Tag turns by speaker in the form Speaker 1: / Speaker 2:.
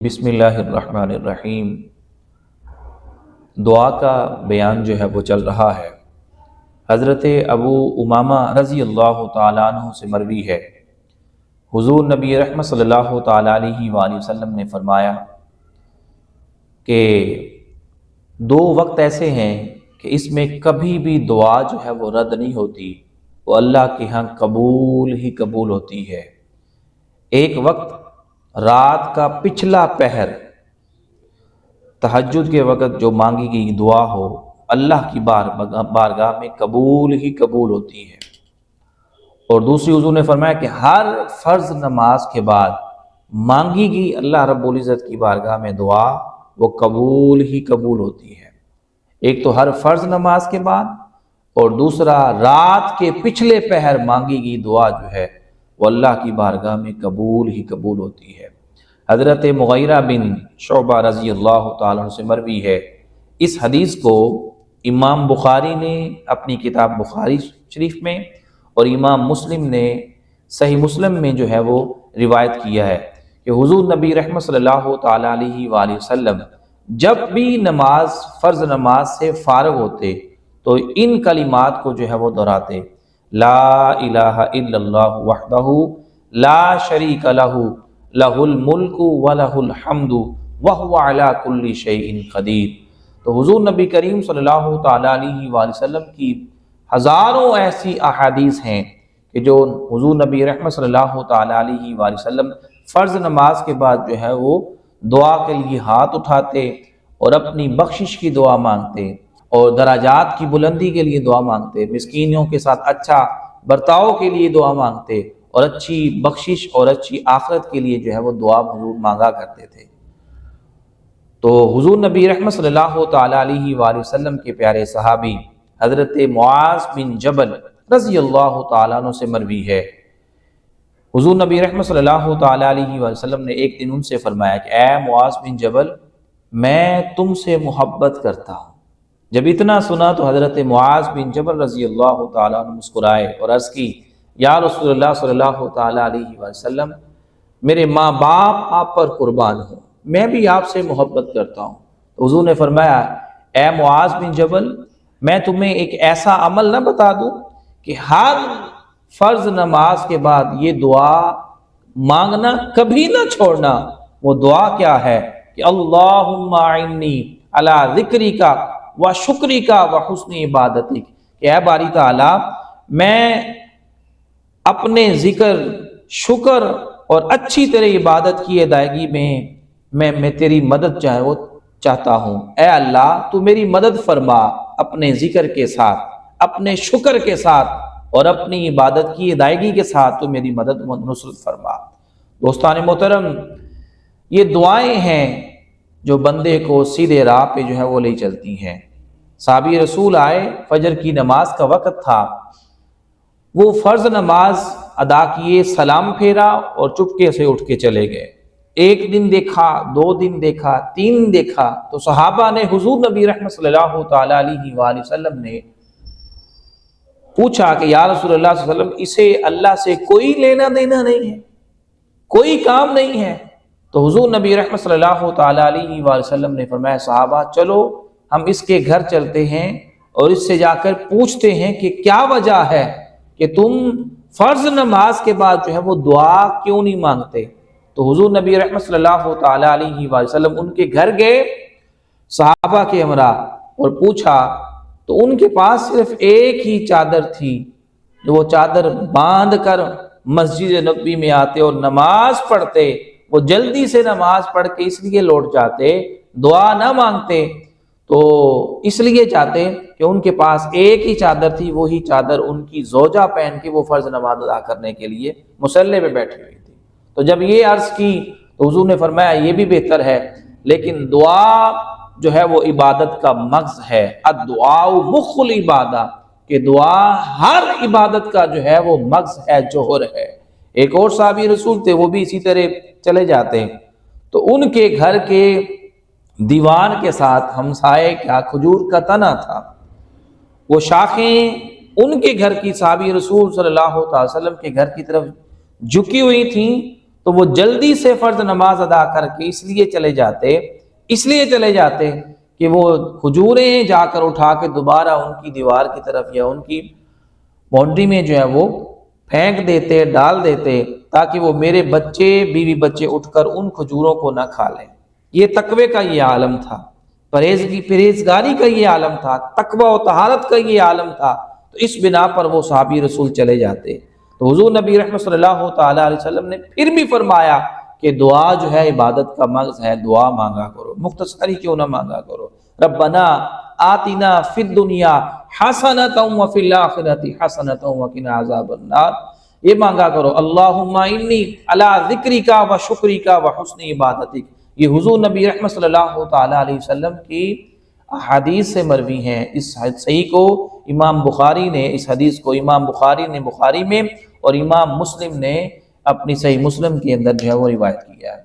Speaker 1: بسم اللہ الرحمن الرحیم۔ دعا کا بیان جو ہے وہ چل رہا ہے۔ حضرت ابو امامہ رضی اللہ تعالیٰ عنہ سے مروی ہے، حضور نبی رحمت صلی اللہ تعالیٰ علیہ وآلہ وسلم نے فرمایا کہ دو وقت ایسے ہیں کہ اس میں کبھی بھی دعا جو ہے وہ رد نہیں ہوتی، وہ اللہ کے ہاں قبول ہی قبول ہوتی ہے۔ ایک وقت رات کا پچھلا پہر، تہجد کے وقت جو مانگی گئی دعا ہو اللہ کی بارگاہ میں قبول ہی قبول ہوتی ہے۔ اور دوسری حضور نے فرمایا کہ ہر فرض نماز کے بعد مانگی گئی اللہ رب العزت کی بارگاہ میں دعا وہ قبول ہی قبول ہوتی ہے۔ ایک تو ہر فرض نماز کے بعد، اور دوسرا رات کے پچھلے پہر مانگی گئی دعا جو ہے وہ اللہ کی بارگاہ میں قبول ہی قبول ہوتی ہے۔ حضرت مغیرہ بن شعبہ رضی اللہ تعالیٰ عنہ سے مروی ہے۔ اس حدیث کو امام بخاری نے اپنی کتاب بخاری شریف میں اور امام مسلم نے صحیح مسلم میں جو ہے وہ روایت کیا ہے کہ حضور نبی رحمت صلی اللہ تعالیٰ علیہ وآلہ وسلم جب بھی فرض نماز سے فارغ ہوتے تو ان کلمات کو جو ہے وہ دہراتے: لا الہ الا اللہ وحدہ لا شریک لہ لہ الملک ولہ الحمد وہو علی کل شیء قدیر۔ تو حضور نبی کریم صلی اللہ تعالیٰ علیہ وآلہ وسلم کی ہزاروں ایسی احادیث ہیں کہ جو حضور نبی رحمت صلی اللہ تعالیٰ علیہ وآلہ وسلم فرض نماز کے بعد جو ہے وہ دعا کے لیے ہاتھ اٹھاتے اور اپنی بخشش کی دعا مانگتے اور درجات کی بلندی کے لیے دعا مانگتے، مسکینوں کے ساتھ اچھا برتاؤ کے لیے دعا مانگتے اور اچھی بخشش اور اچھی آخرت کے لیے جو ہے وہ دعا حضور مانگا کرتے تھے۔ تو حضور نبی رحمت صلی اللہ تعالیٰ علیہ وآلہ وسلم کے پیارے صحابی حضرت معاذ بن جبل رضی اللہ تعالیٰ عنہ سے مروی ہے، حضور نبی رحمت صلی اللہ تعالیٰ علیہ وآلہ وسلم نے ایک دن ان سے فرمایا کہ اے معاذ بن جبل، میں تم سے محبت کرتا ہوں۔ جب اتنا سنا تو حضرت معاذ بن جبل رضی اللہ تعالیٰ عنہ مسکرائے اور عرض کی: یا رسول اللہ صلی اللہ تعالیٰ علیہ وسلم، میرے ماں باپ آپ پر قربان ہوں، میں بھی آپ سے محبت کرتا ہوں۔ تو حضور نے فرمایا: اے معاذ بن جبل، میں تمہیں ایک ایسا عمل نہ بتا دوں کہ ہر فرض نماز کے بعد یہ دعا مانگنا کبھی نہ چھوڑنا۔ وہ دعا کیا ہے کہ اللہم اعنی علی ذکرک و شکرک و حسن عبادتک، کہ اے باری تعالیٰ، میں اپنے ذکر، شکر اور اچھی طرح عبادت کی ادائیگی میں تیری مدد چاہتا ہوں۔ اے اللہ، تو میری مدد فرما اپنے ذکر کے ساتھ، اپنے شکر کے ساتھ اور اپنی عبادت کی ادائیگی کے ساتھ تو میری مدد و نصرت فرما۔ دوستان محترم، یہ دعائیں ہیں جو بندے کو سیدھے راہ پہ جو ہے وہ لے چلتی ہیں۔ صحابی رسول آئے، فجر کی نماز کا وقت تھا، وہ فرض نماز ادا کیے، سلام پھیرا اور چپکے سے اٹھ کے چلے گئے۔ ایک دن دیکھا، دو دن دیکھا، تین دیکھا، تو صحابہ نے حضور نبی رحمت صلی اللہ تعالیٰ علیہ وآلہ وسلم نے پوچھا کہ یا رسول اللہ صلی اللہ علیہ وسلم، اسے اللہ سے کوئی لینا دینا نہیں ہے، کوئی کام نہیں ہے؟ تو حضور نبی رحمت صلی اللہ تعالیٰ علیہ وآلہ وسلم نے فرمایا: صحابہ، چلو ہم اس کے گھر چلتے ہیں اور اس سے جا کر پوچھتے ہیں کہ کیا وجہ ہے کہ تم فرض نماز کے بعد جو ہے وہ دعا کیوں نہیں مانگتے۔ تو حضور نبی رحمت صلی اللہ تعالیٰ علیہ وآلہ وسلم ان کے گھر گئے صحابہ کے ہمراہ اور پوچھا، تو ان کے پاس صرف ایک ہی چادر تھی، جو وہ چادر باندھ کر مسجد نبوی میں آتے اور نماز پڑھتے۔ وہ جلدی سے نماز پڑھ کے اس لیے لوٹ جاتے، دعا نہ مانگتے، تو اس لیے چاہتے کہ ان کے پاس ایک ہی چادر تھی، وہی چادر ان کی زوجہ پہن کے وہ فرض نماز ادا کرنے کے لیے مصلی پہ بیٹھی ہوئی تھی۔ تو جب یہ عرض کی تو حضور نے فرمایا یہ بھی بہتر ہے، لیکن دعا جو ہے وہ عبادت کا مغز ہے، الدعاء مخ العبادہ، کہ دعا ہر عبادت کا جو ہے وہ مغز ہے، جوہر ہے۔ ایک اور صحابی رسول تھے، وہ بھی اسی طرح چلے جاتے ہیں، تو ان کے گھر کے دیوان کے ساتھ ہمسائے کا کھجور کا تنا تھا، وہ شاخیں ان کے گھر کی صحابی رسول صلی اللہ علیہ وسلم کے گھر کی طرف جھکی ہوئی تھیں، تو وہ جلدی سے فرض نماز ادا کر کے اس لیے چلے جاتے کہ وہ کھجوریں جا کر اٹھا کے دوبارہ ان کی دیوار کی طرف یا ان کی باؤنڈری میں جو ہے وہ پھینک دیتے، ڈال دیتے، تاکہ وہ میرے بچے بیوی بچے اٹھ کر ان کھجوروں کو نہ کھا لیں۔ یہ تقوی کا یہ عالم تھا، پرہیزگاری کا یہ عالم تھا، تقوی و طہارت کا یہ عالم تھا۔ تو اس بنا پر وہ صحابی رسول چلے جاتے۔ تو حضور نبی رحمت صلی اللہ تعالیٰ علیہ وسلم نے پھر بھی فرمایا کہ دعا جو ہے عبادت کا مغز ہے، دعا مانگا کرو، مختصری کیوں نہ مانگا کرو۔ ربنا آتنا فی الدنیا حسنۃ وفی الآخرۃ حسنۃ وقنا عذاب النار، یہ مانگا کرو۔ اللہم انی علی ذکرک و شکرک و حسن عبادتک، یہ حضور نبی رحمت صلی اللہ تعالیٰ علیہ وسلم کی احادیث سے مروی ہیں۔ اس صحیح کو امام بخاری نے، اس حدیث کو امام بخاری نے بخاری میں اور امام مسلم نے اپنی صحیح مسلم کے اندر جو ہے وہ روایت کیا ہے۔